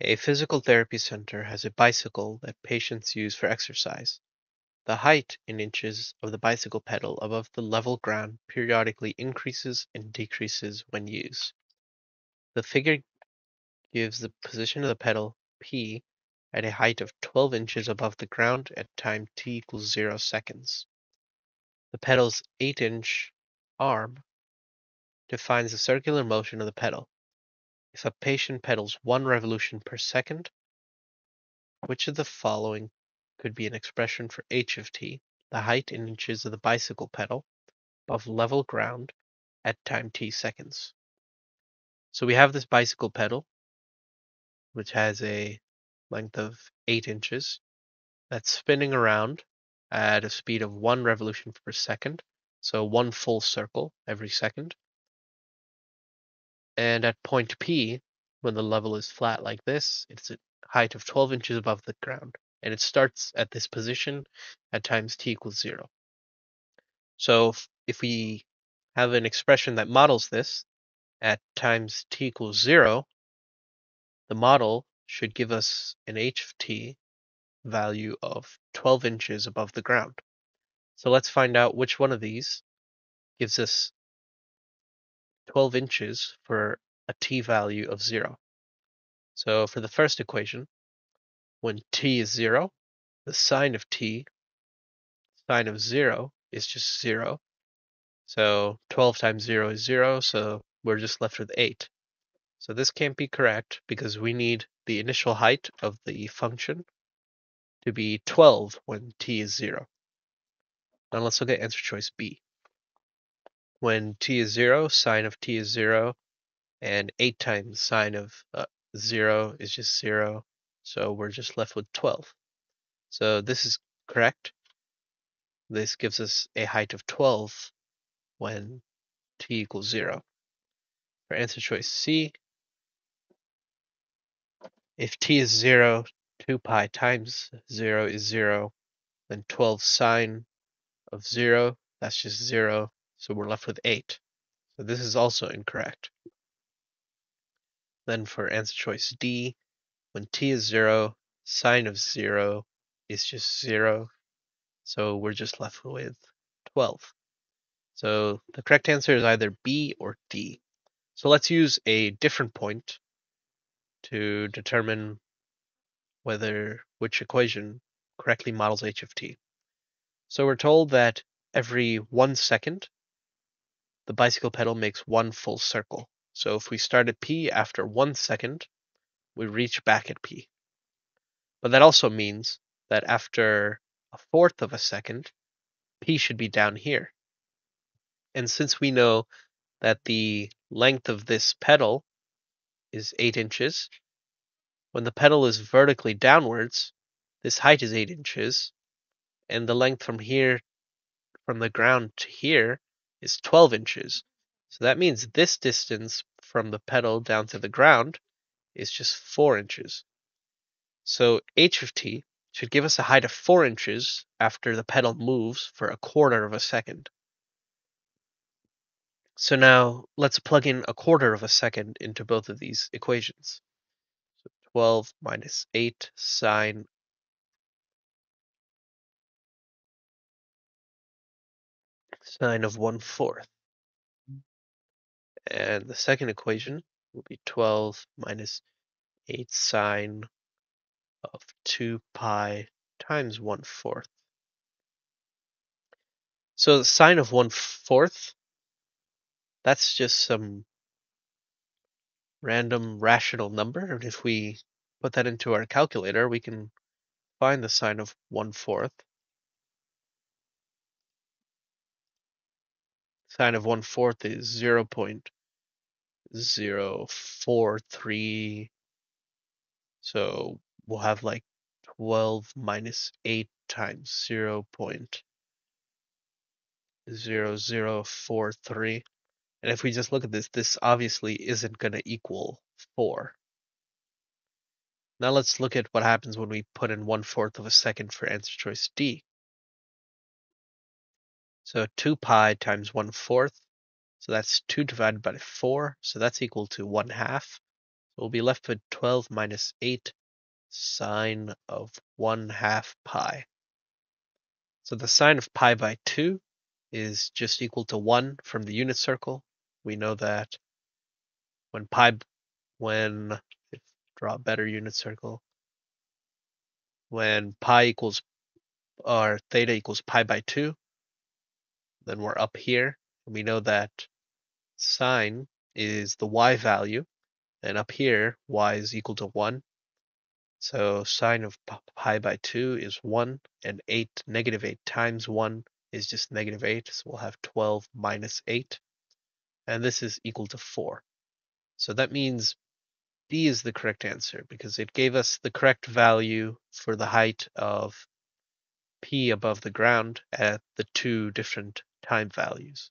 A physical therapy center has a bicycle that patients use for exercise. The height in inches of the bicycle pedal above the level ground periodically increases and decreases when used. The figure gives the position of the pedal P at a height of 12 inches above the ground at time t equals 0 seconds. The pedal's 8-inch arm defines the circular motion of the pedal. If a patient pedals 1 revolution per second, which of the following could be an expression for h of t, the height in inches of the bicycle pedal above level ground at time t seconds? So we have this bicycle pedal, which has a length of 8 inches, that's spinning around at a speed of 1 revolution per second, so 1 full circle every second. And at point P, when the level is flat like this, it's a height of 12 inches above the ground. And it starts at this position at times t equals 0. So if we have an expression that models this at times t equals 0, the model should give us an h of t value of 12 inches above the ground. So let's find out which one of these gives us 12 inches for a t value of 0. So for the first equation, when t is 0, the sine of t, sine of 0, is just 0. So 12 times 0 is 0, so we're just left with 8. So this can't be correct because we need the initial height of the function to be 12 when t is 0. Now let's look at answer choice B. When t is 0, sine of t is 0, and 8 times sine of 0 is just 0, so we're just left with 12. So this is correct. This gives us a height of 12 when t equals 0. For answer choice C, if t is 0, 2 pi times 0 is 0, then 12 sine of 0, that's just 0, so we're left with 8. So this is also incorrect. Then for answer choice D, when t is 0, sine of 0 is just 0, so we're just left with 12. So the correct answer is either B or D. So let's use a different point to determine which equation correctly models h of t. So we're told that every 1 second, the bicycle pedal makes 1 full circle. So if we start at P after 1 second, we reach back at P. But that also means that after a fourth of a second, P should be down here. And since we know that the length of this pedal is 8 inches, when the pedal is vertically downwards, this height is 8 inches, and the length from here, from the ground to here, is 12 inches. So that means this distance from the pedal down to the ground is just 4 inches. So h of t should give us a height of 4 inches after the pedal moves for a quarter of a second. So now let's plug in a quarter of a second into both of these equations. So 12 minus 8 sine of 1/4. And the second equation will be 12 minus 8 sine of 2 pi times 1/4. So the sine of 1/4, that's just some random rational number. And if we put that into our calculator, we can find the sine of 1/4. Sine of 1/4 is 0.043. So we'll have like 12 minus 8 times 0.0043. And if we just look at this, this obviously isn't going to equal 4. Now let's look at what happens when we put in 1/4 of a second for answer choice D. So 2 pi times 1/4, so that's 2 divided by 4, so that's equal to 1/2. we'll be left with 12 minus 8 sine of 1/2 pi. So the sine of pi by 2 is just equal to 1 from the unit circle. We know that draw a better unit circle, when pi equals, or theta equals pi by 2, then we're up here. And we know that sine is the y value, and up here, y is equal to 1. So sine of pi by 2 is 1, and negative 8 times 1 is just negative 8, so we'll have 12 minus 8, and this is equal to 4. So that means B is the correct answer, because it gave us the correct value for the height of P above the ground at the two different time values.